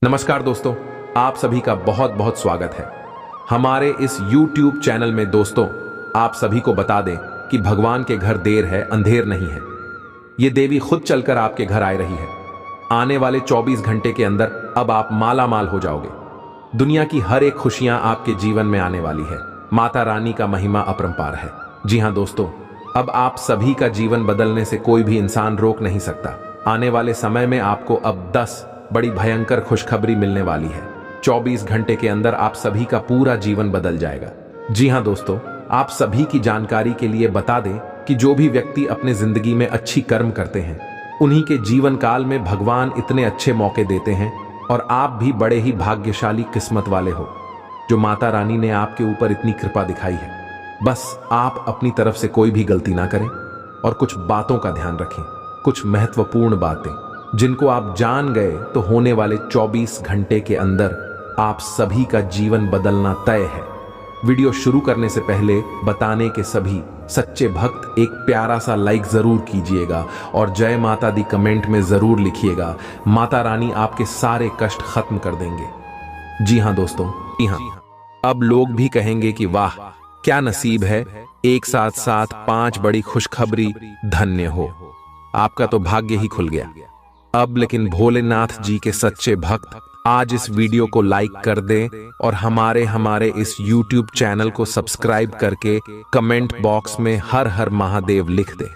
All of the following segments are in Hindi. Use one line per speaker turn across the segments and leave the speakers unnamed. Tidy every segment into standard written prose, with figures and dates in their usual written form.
नमस्कार दोस्तों, आप सभी का बहुत बहुत स्वागत है हमारे इस YouTube चैनल में। दोस्तों, आप सभी को बता दें कि भगवान के घर देर है, अंधेर नहीं है। ये देवी खुद चलकर आपके घर आ रही है। आने वाले 24 घंटे के अंदर अब आप माला माल हो जाओगे। दुनिया की हर एक खुशियां आपके जीवन में आने वाली है। माता रानी का महिमा अपरंपार है। जी हाँ दोस्तों, अब आप सभी का जीवन बदलने से कोई भी इंसान रोक नहीं सकता। आने वाले समय में आपको अब 10 बड़ी भयंकर खुशखबरी मिलने वाली है। 24 घंटे के अंदर आप सभी का पूरा जीवन बदल जाएगा। जी हाँ दोस्तों, आप सभी की जानकारी के लिए बता दें कि जो भी व्यक्ति अपने जिंदगी में अच्छी कर्म करते हैं, उन्हीं के जीवन काल में भगवान इतने अच्छे मौके देते हैं। और आप भी बड़े ही भाग्यशाली किस्मत वाले हो जो माता रानी ने आपके ऊपर इतनी कृपा दिखाई है। बस आप अपनी तरफ से कोई भी गलती ना करें और कुछ बातों का ध्यान रखें। कुछ महत्वपूर्ण बातें जिनको आप जान गए तो होने वाले 24 घंटे के अंदर आप सभी का जीवन बदलना तय है। वीडियो शुरू करने से पहले बताने के सभी सच्चे भक्त एक प्यारा सा लाइक जरूर कीजिएगा और जय माता दी कमेंट में जरूर लिखिएगा। माता रानी आपके सारे कष्ट खत्म कर देंगे। जी हाँ दोस्तों, जी हाँ, अब लोग भी कहेंगे कि वाह क्या नसीब है, एक साथ साथ 5 बड़ी खुशखबरी, धन्य हो, आपका तो भाग्य ही खुल गया। अब लेकिन भोलेनाथ जी के सच्चे भक्त आज इस वीडियो को लाइक कर दें और हमारे इस YouTube चैनल को सब्सक्राइब करके कमेंट बॉक्स में हर हर महादेव लिख दें।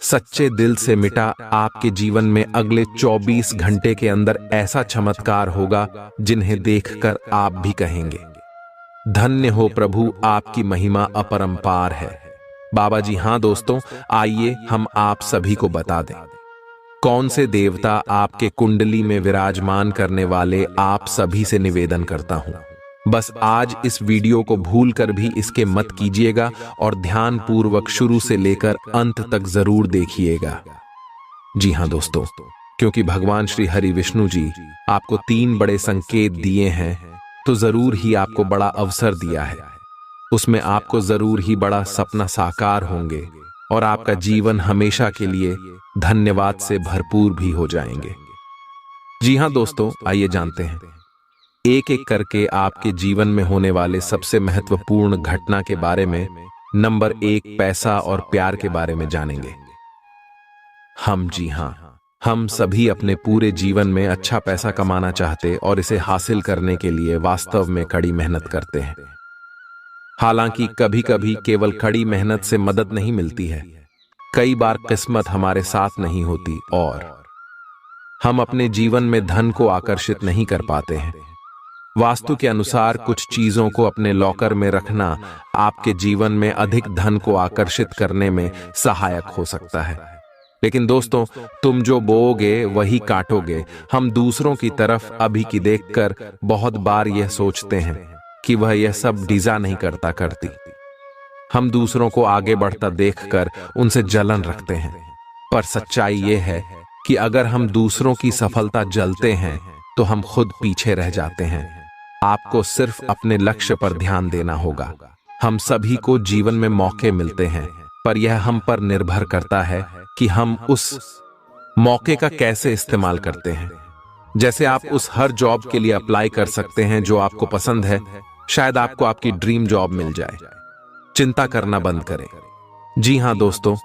सच्चे दिल से मिटा आपके जीवन में अगले 24 घंटे के अंदर ऐसा चमत्कार होगा जिन्हें देखकर आप भी कहेंगे धन्य हो प्रभु, आपकी महिमा अपरंपार है। बाबा जी हाँ दोस्तों, आइए हम आप सभी को बता दें कौन से देवता आपके कुंडली में विराजमान करने वाले। आप सभी से निवेदन करता हूं, बस आज इस वीडियो को भूल कर भी इसके मत कीजिएगा और ध्यान पूर्वक शुरू से लेकर अंत तक जरूर देखिएगा। जी हां दोस्तों, क्योंकि भगवान श्री हरि विष्णु जी आपको 3 बड़े संकेत दिए हैं तो जरूर ही आपको बड़ा अवसर दिया है। उसमें आपको जरूर ही बड़ा सपना साकार होंगे और आपका जीवन हमेशा के लिए धन्यवाद से भरपूर भी हो जाएंगे। जी हां दोस्तों, आइए जानते हैं एक एक करके आपके जीवन में होने वाले सबसे महत्वपूर्ण घटना के बारे में। नंबर 1, पैसा और प्यार के बारे में जानेंगे हम सभी अपने पूरे जीवन में अच्छा पैसा कमाना चाहते और इसे हासिल करने के लिए वास्तव में कड़ी मेहनत करते हैं। हालांकि कभी कभी केवल कड़ी मेहनत से मदद नहीं मिलती है, कई बार किस्मत हमारे साथ नहीं होती और हम अपने जीवन में धन को आकर्षित नहीं कर पाते हैं। वास्तु के अनुसार कुछ चीजों को अपने लॉकर में रखना आपके जीवन में अधिक धन को आकर्षित करने में सहायक हो सकता है। लेकिन दोस्तों, तुम जो बोओगे वही काटोगे। हम दूसरों की तरफ अभी की देखकर बहुत बार यह सोचते हैं कि वह यह सब डिजा नहीं करती। हम दूसरों को आगे बढ़ता देखकर उनसे जलन रखते हैं, पर सच्चाई यह है कि अगर हम दूसरों की सफलता जलते हैं तो हम खुद पीछे रह जाते हैं। आपको सिर्फ अपने लक्ष्य पर ध्यान देना होगा। हम सभी को जीवन में मौके मिलते हैं, पर यह हम पर निर्भर करता है कि हम उस मौके का कैसे इस्तेमाल करते हैं। जैसे आप उस हर जॉब के लिए अप्लाई कर सकते हैं जो आपको पसंद है। शायद आपको आपकी ड्रीम जॉब मिल जाए। चिंता करना बंद करें। जी हां दोस्तों,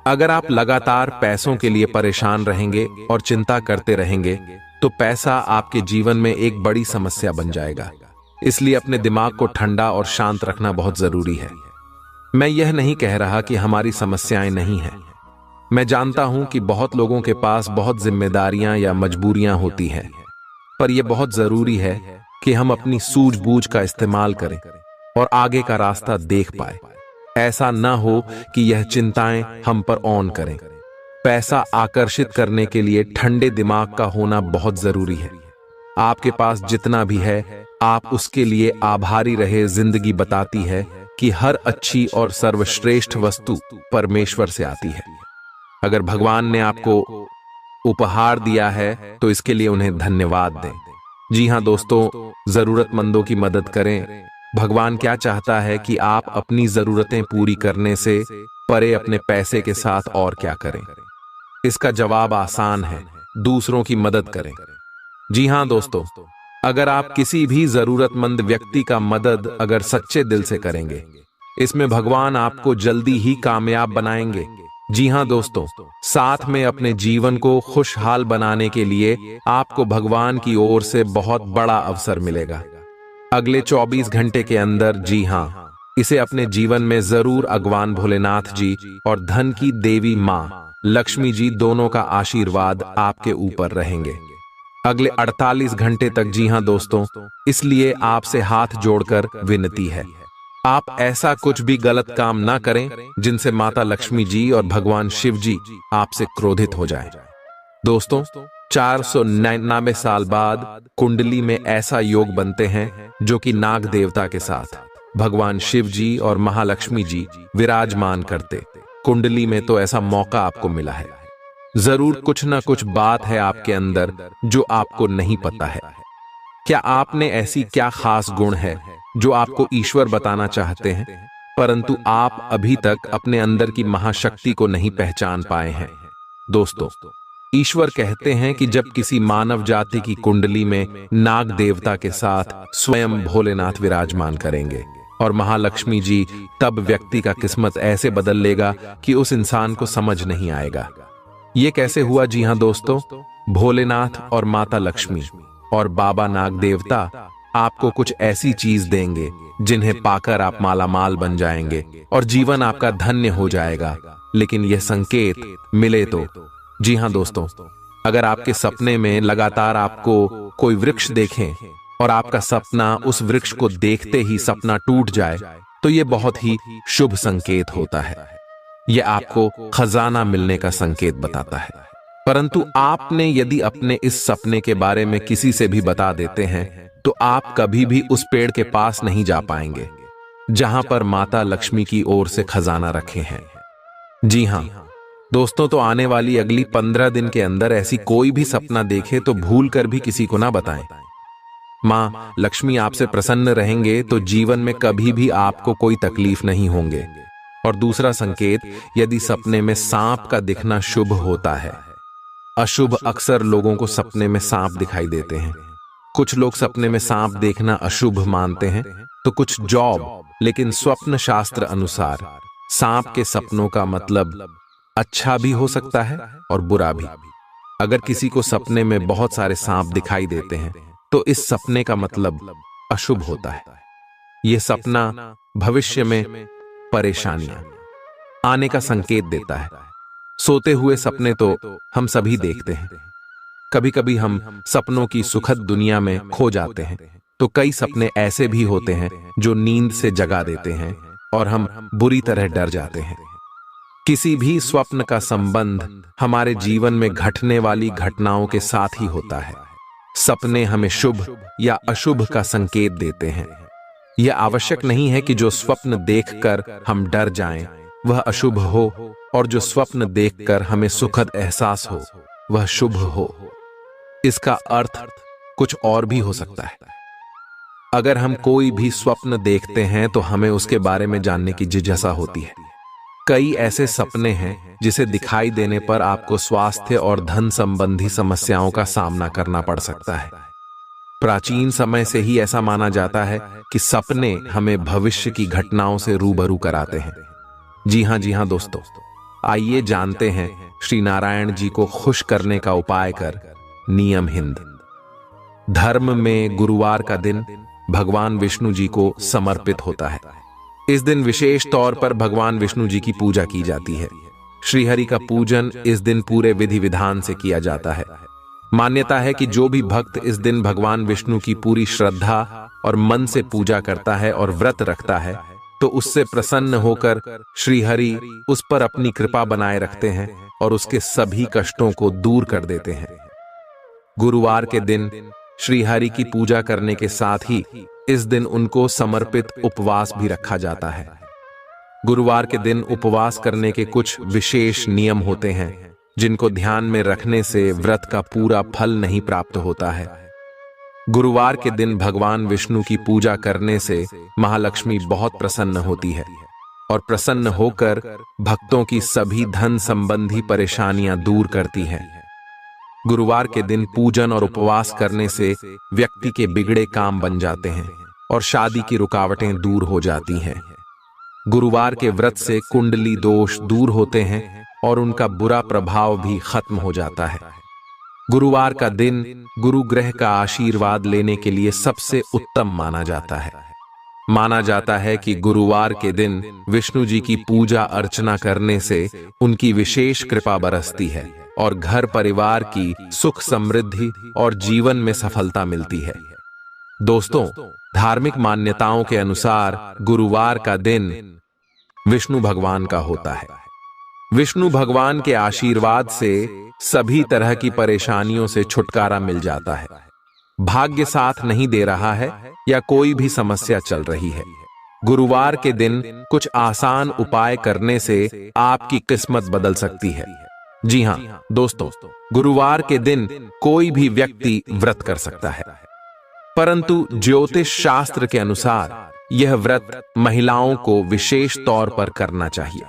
अगर आप लगातार पैसों के लिए परेशान रहेंगे और चिंता करते रहेंगे तो पैसा आपके जीवन में एक बड़ी समस्या बन जाएगा। इसलिए अपने दिमाग को ठंडा और शांत रखना बहुत जरूरी है। मैं यह नहीं कह रहा कि हमारी समस्याएं नहीं हैं। मैं जानता हूं कि बहुत लोगों के पास बहुत जिम्मेदारियां या मजबूरियां होती हैं, पर यह बहुत जरूरी है कि हम अपनी सूझबूझ का इस्तेमाल करें और आगे का रास्ता देख पाए। ऐसा न हो कि यह चिंताएं हम पर ऑन करें। पैसा आकर्षित करने के लिए ठंडे दिमाग का होना बहुत जरूरी है। आपके पास जितना भी है आप उसके लिए आभारी रहे। जिंदगी बताती है कि हर अच्छी और सर्वश्रेष्ठ वस्तु परमेश्वर से आती है। अगर भगवान ने आपको उपहार दिया है तो इसके लिए उन्हें धन्यवाद दें। जी हां दोस्तों, जरूरतमंदों की मदद करें। भगवान क्या चाहता है कि आप अपनी जरूरतें पूरी करने से परे अपने पैसे के साथ और क्या करें। इसका जवाब आसान है, दूसरों की मदद करें। जी हां दोस्तों, अगर आप किसी भी जरूरतमंद व्यक्ति का मदद अगर सच्चे दिल से करेंगे, इसमें भगवान आपको जल्दी ही कामयाब बनाएंगे। जी हाँ दोस्तों, साथ में अपने जीवन को खुशहाल बनाने के लिए आपको भगवान की ओर से बहुत बड़ा अवसर मिलेगा। अगले 24 घंटे के अंदर, जी हाँ, इसे अपने जीवन में जरूर भगवान भोलेनाथ जी और धन की देवी माँ लक्ष्मी जी दोनों का आशीर्वाद आपके ऊपर रहेंगे अगले 48 घंटे तक। जी हाँ दोस्तों, इसलिए आपसे हाथ जोड़कर विनती है, आप ऐसा कुछ भी गलत काम ना करें जिनसे माता लक्ष्मी जी और भगवान शिव जी आपसे क्रोधित हो जाएं। दोस्तों, 499 साल बाद कुंडली में ऐसा योग बनते हैं जो कि नाग देवता के साथ भगवान शिव जी और महालक्ष्मी जी विराजमान करते। कुंडली में तो ऐसा मौका आपको मिला है। जरूर कुछ ना कुछ बात है आपके अंदर जो आपको नहीं पता है। क्या आपने ऐसी क्या खास गुण है जो आपको ईश्वर बताना चाहते हैं, परंतु आप अभी तक अपने अंदर की महाशक्ति को नहीं पहचान पाए हैं? दोस्तों, ईश्वर कहते हैं कि जब किसी मानव जाति की कुंडली में नाग देवता के साथ स्वयं भोलेनाथ विराजमान करेंगे और महालक्ष्मी जी, तब व्यक्ति का किस्मत ऐसे बदल लेगा कि उस इंसान को समझ नहीं आएगा ये कैसे हुआ। जी हाँ दोस्तों, भोलेनाथ और माता लक्ष्मी और बाबा नाग देवता आपको कुछ ऐसी चीज देंगे जिन्हें पाकर आप मालामाल बन जाएंगे और जीवन आपका धन्य हो जाएगा। लेकिन यह संकेत मिले तो। जी हाँ दोस्तों, अगर आपके सपने में लगातार आपको कोई वृक्ष देखें और आपका सपना उस वृक्ष को देखते ही सपना टूट जाए तो यह बहुत ही शुभ संकेत होता है। यह आपको खजाना मिलने का संकेत बताता है। परंतु आपने यदि अपने इस सपने के बारे में किसी से भी बता देते हैं तो आप कभी भी उस पेड़ के पास नहीं जा पाएंगे जहां पर माता लक्ष्मी की ओर से खजाना रखे हैं। जी हां दोस्तों, तो आने वाली अगली 15 दिन के अंदर ऐसी कोई भी सपना देखे तो भूल कर भी किसी को ना बताएं। मां लक्ष्मी आपसे प्रसन्न रहेंगे तो जीवन में कभी भी आपको कोई तकलीफ नहीं होंगे। और दूसरा संकेत, यदि सपने में सांप का दिखना शुभ होता है। अशुभ अक्सर लोगों को सपने में सांप दिखाई देते हैं। कुछ लोग सपने में सांप देखना अशुभ मानते हैं तो कुछ जॉब, लेकिन स्वप्न शास्त्र अनुसार सांप के सपनों का मतलब अच्छा भी हो सकता है और बुरा भी। अगर किसी को सपने में बहुत सारे सांप दिखाई देते हैं तो इस सपने का मतलब अशुभ होता है। यह सपना भविष्य में परेशानियां आने का संकेत देता है। सोते हुए सपने तो हम सभी देखते हैं। कभी कभी हम सपनों की सुखद दुनिया में खो जाते हैं तो कई सपने ऐसे भी होते हैं जो नींद से जगा देते हैं और हम बुरी तरह डर जाते हैं। किसी भी स्वप्न का संबंध हमारे जीवन में घटने वाली घटनाओं के साथ ही होता है। सपने हमें शुभ या अशुभ का संकेत देते हैं। यह आवश्यक नहीं है कि जो स्वप्न देखकर हम डर जाएं वह अशुभ हो और जो स्वप्न देखकर हमें सुखद एहसास हो वह शुभ हो। इसका अर्थ कुछ और भी हो सकता है। अगर हम कोई भी स्वप्न देखते हैं तो हमें उसके बारे में जानने की जिज्ञासा होती है। कई ऐसे सपने हैं जिसे दिखाई देने पर आपको स्वास्थ्य और धन संबंधी समस्याओं का सामना करना पड़ सकता है। प्राचीन समय से ही ऐसा माना जाता है कि सपने हमें भविष्य की घटनाओं से रूबरू कराते हैं। जी हां दोस्तों, आइए जानते हैं श्री नारायण जी को खुश करने का उपाय कर नियम हिंद। धर्म में गुरुवार का दिन भगवान विष्णु जी को समर्पित होता है। इस दिन विशेष तौर पर भगवान विष्णु जी की पूजा की जाती है। श्रीहरि का पूजन इस दिन पूरे विधि विधान से किया जाता है। मान्यता है कि जो भी भक्त इस दिन भगवान विष्णु की पूरी श्रद्धा और मन से पूजा करता है और व्रत रखता है तो उससे प्रसन्न होकर श्रीहरि उस पर अपनी कृपा बनाए रखते हैं और उसके सभी कष्टों को दूर कर देते हैं। गुरुवार के दिन श्रीहरि की पूजा करने के साथ ही इस दिन उनको समर्पित उपवास भी रखा जाता है। गुरुवार के दिन उपवास करने के कुछ विशेष नियम होते हैं जिनको ध्यान में रखने से व्रत का पूरा फल नहीं प्राप्त होता है। गुरुवार के दिन भगवान विष्णु की पूजा करने से महालक्ष्मी बहुत प्रसन्न होती है और प्रसन्न होकर भक्तों की सभी धन संबंधी परेशानियां दूर करती हैं। गुरुवार के दिन पूजन और उपवास करने से व्यक्ति के बिगड़े काम बन जाते हैं और शादी की रुकावटें दूर हो जाती हैं। गुरुवार के व्रत से कुंडली दोष दूर होते हैं और उनका बुरा प्रभाव भी खत्म हो जाता है। गुरुवार का दिन गुरु ग्रह का आशीर्वाद लेने के लिए सबसे उत्तम माना जाता है। माना जाता है कि गुरुवार के दिन विष्णु जी की पूजा अर्चना करने से उनकी विशेष कृपा बरसती है और घर परिवार की सुख समृद्धि और जीवन में सफलता मिलती है। दोस्तों, धार्मिक मान्यताओं के अनुसार गुरुवार का दिन विष्णु भगवान का होता है। विष्णु भगवान के आशीर्वाद से सभी तरह की परेशानियों से छुटकारा मिल जाता है। भाग्य साथ नहीं दे रहा है या कोई भी समस्या चल रही है, गुरुवार के दिन कुछ आसान उपाय करने से आपकी किस्मत बदल सकती है। जी हां दोस्तों, गुरुवार के दिन कोई भी व्यक्ति व्रत कर सकता है, परंतु ज्योतिष शास्त्र के अनुसार यह व्रत महिलाओं को विशेष तौर पर करना चाहिए।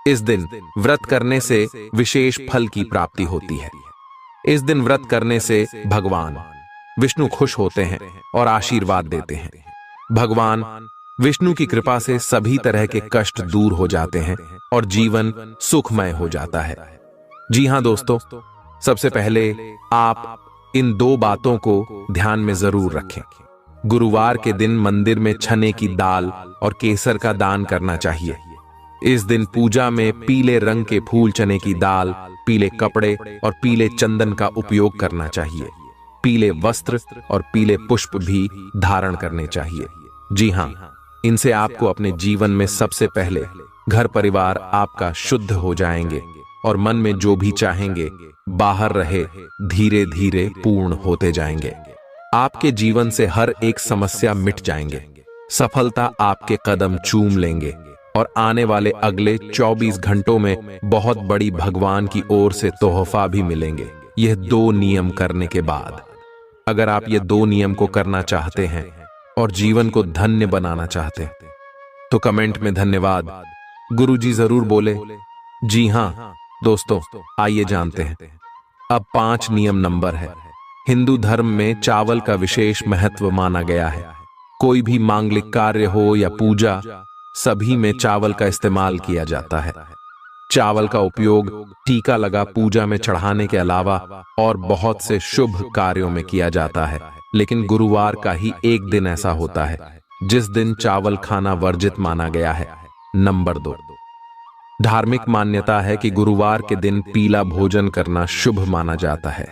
इस दिन व्रत करने से विशेष फल की प्राप्ति होती है। इस दिन व्रत करने से भगवान विष्णु खुश होते हैं और आशीर्वाद देते हैं। भगवान विष्णु की कृपा से सभी तरह के कष्ट दूर हो जाते हैं और जीवन सुखमय हो जाता है। जी हां दोस्तों, सबसे पहले आप इन दो बातों को ध्यान में जरूर रखें। गुरुवार के दिन मंदिर में चने की दाल और केसर का दान करना चाहिए। इस दिन पूजा में पीले रंग के फूल, चने की दाल, पीले कपड़े और पीले चंदन का उपयोग करना चाहिए। पीले वस्त्र और पीले पुष्प भी धारण करने चाहिए। जी हां, इनसे आपको अपने जीवन में सबसे पहले घर परिवार आपका शुद्ध हो जाएंगे और मन में जो भी चाहेंगे बाहर रहे धीरे धीरे पूर्ण होते जाएंगे। आपके जीवन से हर एक समस्या मिट जाएंगे, सफलता आपके कदम चूम लेंगे और आने वाले अगले 24 घंटों में बहुत बड़ी भगवान की ओर से तोहफा भी मिलेंगे। यह 2 नियम करने के बाद, अगर आप ये 2 नियम को करना चाहते हैं और जीवन को धन्य बनाना चाहते हैं तो कमेंट में धन्यवाद गुरुजी जरूर बोले। जी हां दोस्तों, आइए जानते हैं। अब 5 नियम नंबर है। हिंदू धर्म में चावल का विशेष महत्व माना गया है। कोई भी मांगलिक कार्य हो या पूजा, सभी में चावल का इस्तेमाल किया जाता है। चावल का उपयोग टीका लगा पूजा में चढ़ाने के अलावा और बहुत से शुभ कार्यों में किया जाता है, लेकिन गुरुवार का ही एक दिन ऐसा होता है जिस दिन चावल खाना वर्जित माना गया है। नंबर 2, धार्मिक मान्यता है कि गुरुवार के दिन पीला भोजन करना शुभ माना जाता है।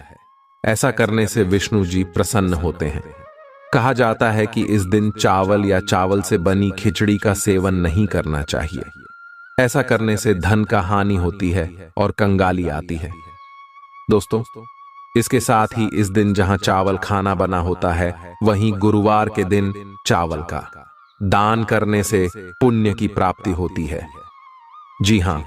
ऐसा करने से विष्णु जी प्रसन्न होते हैं। कहा जाता है कि इस दिन चावल या चावल से बनी खिचड़ी का सेवन नहीं करना चाहिए। ऐसा करने से धन का हानि होती है और कंगाली आती है। दोस्तों, इसके साथ ही इस दिन जहां चावल खाना बना होता है, वहीं गुरुवार के दिन चावल का दान करने से पुण्य की प्राप्ति होती है। जी हां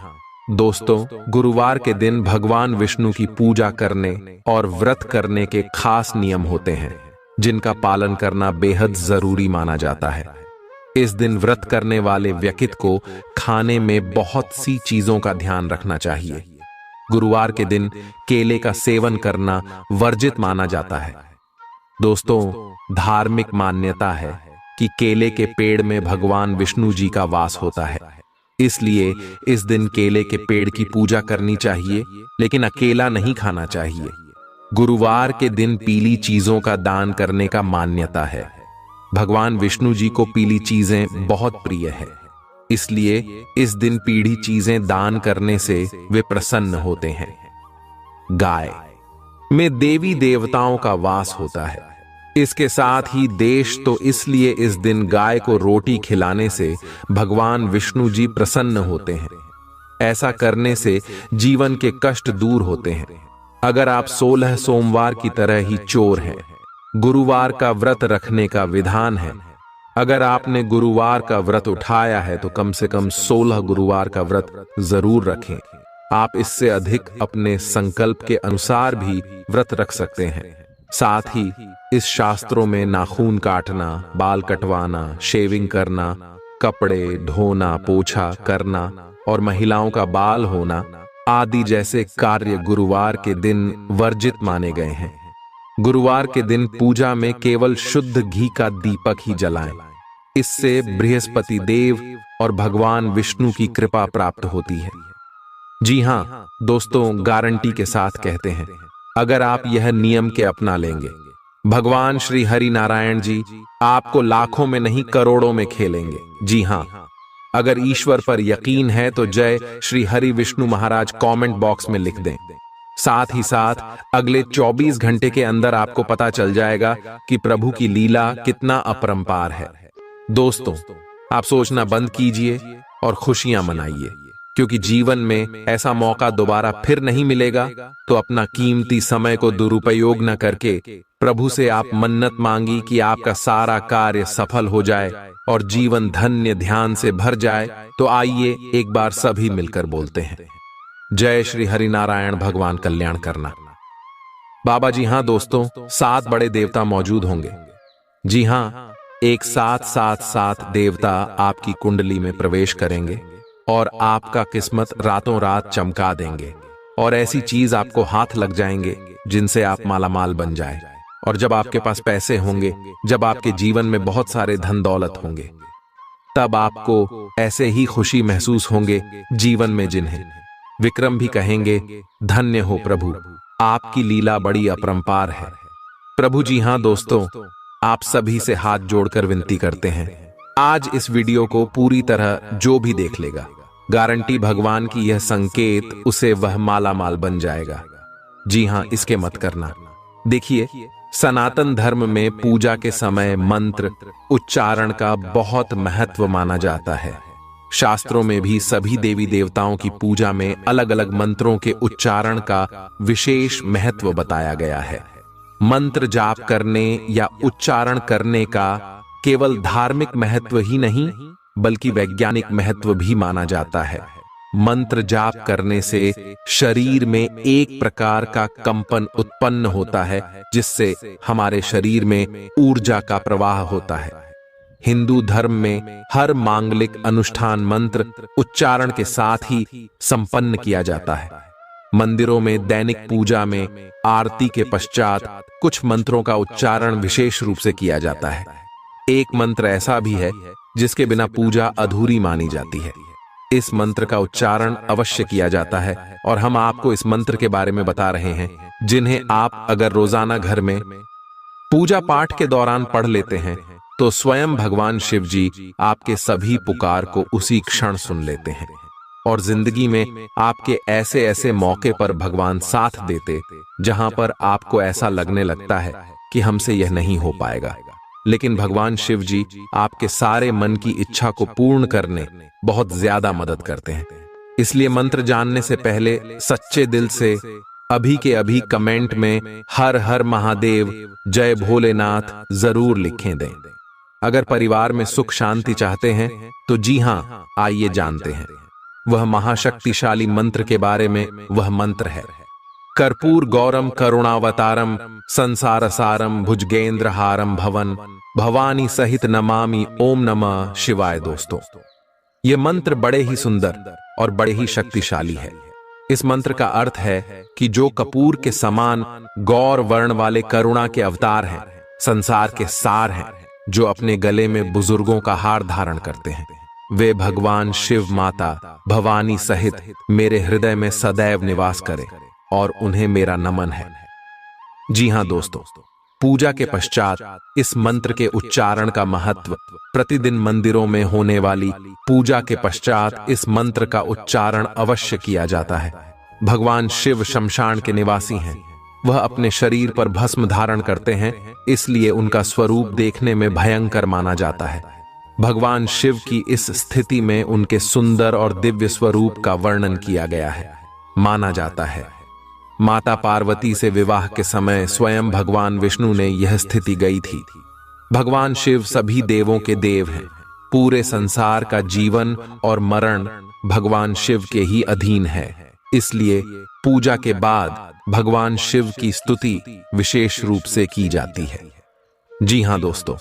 दोस्तों, गुरुवार के दिन भगवान विष्णु की पूजा करने और व्रत करने के खास नियम होते हैं, जिनका पालन करना बेहद जरूरी माना जाता है। इस दिन व्रत करने वाले व्यक्ति को खाने में बहुत सी चीजों का ध्यान रखना चाहिए। गुरुवार के दिन केले का सेवन करना वर्जित माना जाता है। दोस्तों, धार्मिक मान्यता है कि केले के पेड़ में भगवान विष्णु जी का वास होता है, इसलिए इस दिन केले के पेड़ की पूजा करनी चाहिए, लेकिन अकेला नहीं खाना चाहिए। गुरुवार के दिन पीली चीजों का दान करने का मान्यता है। भगवान विष्णु जी को पीली चीजें बहुत प्रिय है, इसलिए इस दिन पीली चीजें दान करने से वे प्रसन्न होते हैं। गाय में देवी देवताओं का वास होता है। इसके साथ ही देश तो इसलिए इस दिन गाय को रोटी खिलाने से भगवान विष्णु जी प्रसन्न होते हैं। ऐसा करने से जीवन के कष्ट दूर होते हैं। अगर आप 16 सोमवार की तरह ही चोर हैं, गुरुवार का व्रत रखने का विधान है। अगर आपने गुरुवार का व्रत उठाया है तो कम से कम 16 गुरुवार का व्रत जरूर रखें। आप इससे अधिक अपने संकल्प के अनुसार भी व्रत रख सकते हैं। साथ ही इस शास्त्रों में नाखून काटना, बाल कटवाना, शेविंग करना, कपड़े धोना, पोछा करना और महिलाओं का बाल होना आदि जैसे कार्य गुरुवार के दिन वर्जित माने गए हैं। गुरुवार के दिन पूजा में केवल शुद्ध घी का दीपक ही जलाएं। इससे बृहस्पति देव और भगवान विष्णु की कृपा प्राप्त होती है। जी हाँ दोस्तों, गारंटी के साथ कहते हैं, अगर आप यह नियम के अपना लेंगे, भगवान श्री हरि नारायण जी आपको लाखों में नहीं करोड़ों में खेलेंगे। जी हाँ, अगर ईश्वर पर यकीन है तो जय श्री हरि विष्णु महाराज कमेंट बॉक्स में लिख दें। साथ ही साथ अगले 24 घंटे के अंदर आपको पता चल जाएगा कि प्रभु की लीला कितना अपरंपार है। दोस्तों, आप सोचना बंद कीजिए और खुशियां मनाइए, क्योंकि जीवन में ऐसा मौका दोबारा फिर नहीं मिलेगा। तो अपना कीमती समय को दुरुपयोग न करके प्रभु से आप मन्नत मांगी कि आपका सारा कार्य सफल हो जाए और जीवन धन्य ध्यान से भर जाए। तो आइए एक बार सभी मिलकर बोलते हैं, जय श्री हरि नारायण, भगवान कल्याण करना। बाबा जी हाँ दोस्तों, 7 बड़े देवता मौजूद होंगे। जी हाँ, एक साथ 7 देवता आपकी कुंडली में प्रवेश करेंगे और आपका किस्मत रातों रात चमका देंगे, और ऐसी चीज आपको हाथ लग जाएंगे जिनसे आप मालामाल बन जाए। और जब आपके पास पैसे होंगे, जब आपके जीवन में बहुत सारे धन दौलत होंगे, तब आपको ऐसे ही खुशी महसूस होंगे जीवन में, जिन्हें विक्रम भी कहेंगे, धन्य हो प्रभु, आपकी लीला बड़ी अपरंपार है। प्रभु जी हाँ दोस्तों, आप सभी से हाथ जोड़कर विनती करते हैं, आज इस वीडियो को पूरी तरह जो भी देख लेगा, गारंटी भगवान की यह संकेत उसे वह मालामाल बन जाएगा। जी हाँ, इसके मत करना। देखिए, सनातन धर्म में पूजा के समय मंत्र उच्चारण का बहुत महत्व माना जाता है। शास्त्रों में भी सभी देवी देवताओं की पूजा में अलग अलग मंत्रों के उच्चारण का विशेष महत्व बताया गया है। मंत्र जाप करने या उच्चारण करने का केवल धार्मिक महत्व ही नहीं, बल्कि वैज्ञानिक महत्व भी माना जाता है। मंत्र जाप करने से शरीर में एक प्रकार का कंपन उत्पन्न होता है, जिससे हमारे शरीर में ऊर्जा का प्रवाह होता है। हिंदू धर्म में हर मांगलिक अनुष्ठान मंत्र उच्चारण के साथ ही संपन्न किया जाता है। मंदिरों में दैनिक पूजा में आरती के पश्चात कुछ मंत्रों का उच्चारण विशेष रूप से किया जाता है। एक मंत्र ऐसा भी है जिसके बिना पूजा अधूरी मानी जाती है। इस मंत्र का उच्चारण अवश्य किया जाता है, और हम आपको इस मंत्र के बारे में बता रहे हैं, जिन्हें आप अगर रोजाना घर में पूजा पाठ के दौरान पढ़ लेते हैं तो स्वयं भगवान शिव जी आपके सभी पुकार को उसी क्षण सुन लेते हैं, और जिंदगी में आपके ऐसे ऐसे मौके पर भगवान साथ देते जहां पर आपको ऐसा लगने लगता है कि हमसे यह नहीं हो पाएगा, लेकिन भगवान शिव जी आपके सारे मन की इच्छा को पूर्ण करने बहुत ज्यादा मदद करते हैं। इसलिए मंत्र जानने से पहले सच्चे दिल से अभी के अभी कमेंट में हर हर महादेव, जय भोलेनाथ जरूर लिखें दें। अगर परिवार में सुख शांति चाहते हैं तो जी हाँ, आइए जानते हैं वह महाशक्तिशाली मंत्र के बारे में। वह मंत्र है कर्पूर गौरम करुणावतारम संसार सारम भुजगेंद्र हारम भवन भवानी सहित नमामि ओम नमः शिवाय। दोस्तों, यह मंत्र बड़े ही सुंदर और बड़े ही शक्तिशाली है। इस मंत्र का अर्थ है कि जो कपूर के समान गौर वर्ण वाले करुणा के अवतार हैं, संसार के सार हैं, जो अपने गले में बुजुर्गों का हार धारण करते हैं, वे भगवान शिव माता भवानी सहित मेरे हृदय में सदैव निवास करें, और उन्हें मेरा नमन है। जी हाँ दोस्तों, पूजा के पश्चात इस मंत्र के उच्चारण का महत्व। प्रतिदिन मंदिरों में होने वाली पूजा के पश्चात इस मंत्र का उच्चारण अवश्य किया जाता है। भगवान शिव शमशान के निवासी हैं, वह अपने शरीर पर भस्म धारण करते हैं, इसलिए उनका स्वरूप देखने में भयंकर माना जाता है। भगवान शिव की इस स्थिति में उनके सुंदर और दिव्य स्वरूप का वर्णन किया गया है। माना जाता है माता पार्वती से विवाह के समय स्वयं भगवान विष्णु ने यह स्थिति गई थी। भगवान शिव सभी देवों के देव हैं। पूरे संसार का जीवन और मरण भगवान शिव के ही अधीन है, इसलिए पूजा के बाद भगवान शिव की स्तुति विशेष रूप से की जाती है। जी हाँ दोस्तों,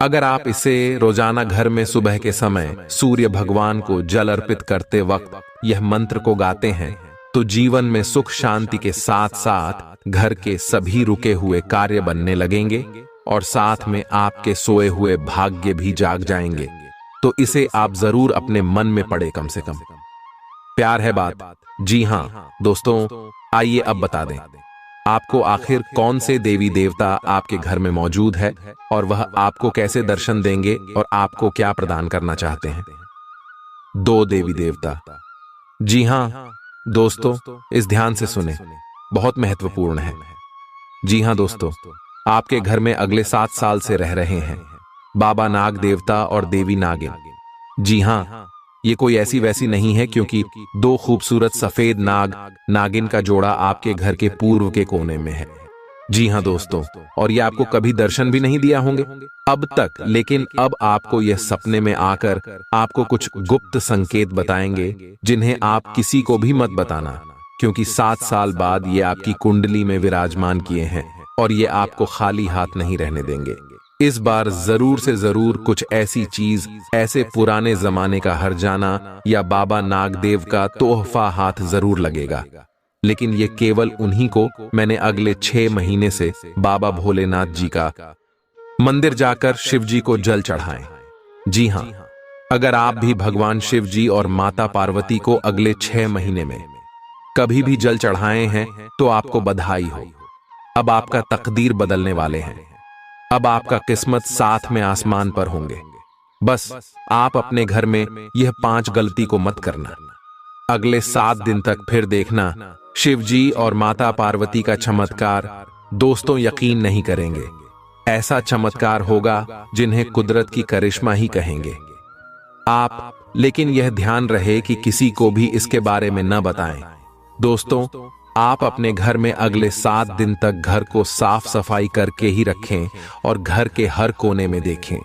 अगर आप इसे रोजाना घर में सुबह के समय सूर्य भगवान को जल अर्पित करते वक्त यह मंत्र को गाते हैं तो जीवन में सुख शांति के साथ साथ घर के सभी रुके हुए कार्य बनने लगेंगे और साथ में आपके सोए हुए भाग्य भी जाग जाएंगे। तो इसे आप जरूर अपने मन में पढ़े कम से कम। प्यार है बात। जी हाँ दोस्तों, आइए अब बता दें आपको आखिर कौन से देवी देवता आपके घर में मौजूद है और वह आपको कैसे दर्शन देंगे और आपको क्या प्रदान करना चाहते हैं। 2 देवी देवता। जी हाँ दोस्तों, इस ध्यान से सुने, बहुत महत्वपूर्ण है। जी हाँ दोस्तों, आपके घर में अगले 7 साल से रह रहे हैं बाबा नाग देवता और देवी नागिन। जी हाँ, ये कोई ऐसी वैसी नहीं है, क्योंकि 2 खूबसूरत सफेद नाग नागिन का जोड़ा आपके घर के पूर्व के कोने में है। जी हाँ दोस्तों, और ये आपको कभी दर्शन भी नहीं दिया होंगे अब तक, लेकिन अब आपको यह सपने में आकर आपको कुछ गुप्त संकेत बताएंगे जिन्हें आप किसी को भी मत बताना, क्योंकि 7 साल बाद ये आपकी कुंडली में विराजमान किए हैं और ये आपको खाली हाथ नहीं रहने देंगे। इस बार जरूर से जरूर कुछ ऐसी चीज, ऐसे पुराने जमाने का हरजाना या बाबा नागदेव का तोहफा हाथ जरूर लगेगा, लेकिन ये केवल उन्हीं को मैंने अगले 6 महीने से बाबा भोलेनाथ जी का मंदिर जाकर शिव जी को जल चढ़ाएं। जी हाँ, अगर आप भी भगवान शिव जी और माता पार्वती को अगले 6 महीने में कभी भी जल चढ़ाए हैं तो आपको बधाई हो। अब आपका तकदीर बदलने वाले हैं। अब आपका किस्मत साथ में आसमान पर होंगे। बस आप अपने घर में यह 5 गलती को मत करना। अगले 7 दिन तक फिर देखना शिव जी और माता पार्वती का चमत्कार दोस्तों यकीन नहीं करेंगे। ऐसा चमत्कार होगा जिन्हें कुदरत की करिश्मा ही कहेंगे आप। लेकिन यह ध्यान रहे कि किसी को भी इसके बारे में न बताएं। दोस्तों, आप अपने घर में अगले 7 दिन तक घर को साफ सफाई करके ही रखें और घर के हर कोने में देखें,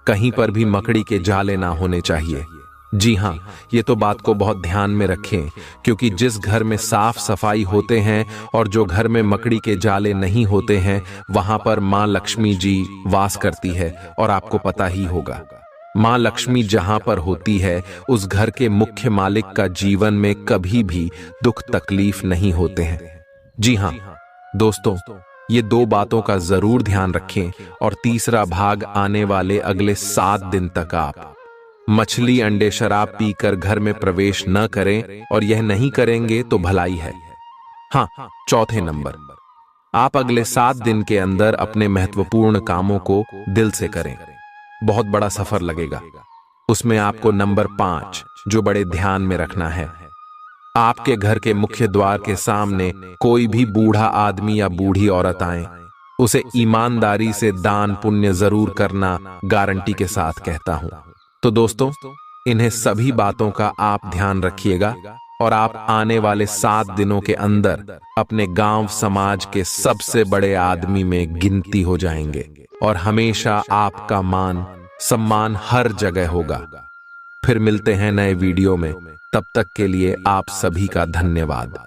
कहीं पर भी मकड़ी के जाले ना होने चाहिए। जी हाँ, ये तो बात को बहुत ध्यान में रखें, क्योंकि जिस घर में साफ सफाई होते हैं और जो घर में मकड़ी के जाले नहीं होते हैं, वहां पर मां लक्ष्मी जी वास करती है। और आपको पता ही होगा, मां लक्ष्मी जहां पर होती है उस घर के मुख्य मालिक का जीवन में कभी भी दुख तकलीफ नहीं होते हैं। जी हाँ दोस्तों, ये 2 बातों का जरूर ध्यान रखें। और तीसरा भाग आने वाले अगले 7 दिन तक आप मछली अंडे शराब पीकर घर में प्रवेश न करें, और यह नहीं करेंगे तो भलाई है। हाँ, चौथे नंबर, आप अगले 7 दिन के अंदर अपने महत्वपूर्ण कामों को दिल से करें। बहुत बड़ा सफर लगेगा। उसमें आपको नंबर 5 जो बड़े ध्यान में रखना है, आपके घर के मुख्य द्वार के सामने कोई भी बूढ़ा आदमी या बूढ़ी औरत आए, उसे ईमानदारी से दान पुण्य जरूर करना गारंटी के साथ कहता हूं। तो दोस्तों, इन्हें सभी बातों का आप ध्यान रखिएगा और आप आने वाले 7 दिनों के अंदर अपने गांव समाज के सबसे बड़े आदमी में गिनती हो जाएंगे और हमेशा आपका मान सम्मान हर जगह होगा। फिर मिलते हैं नए वीडियो में, तब तक के लिए आप सभी का धन्यवाद।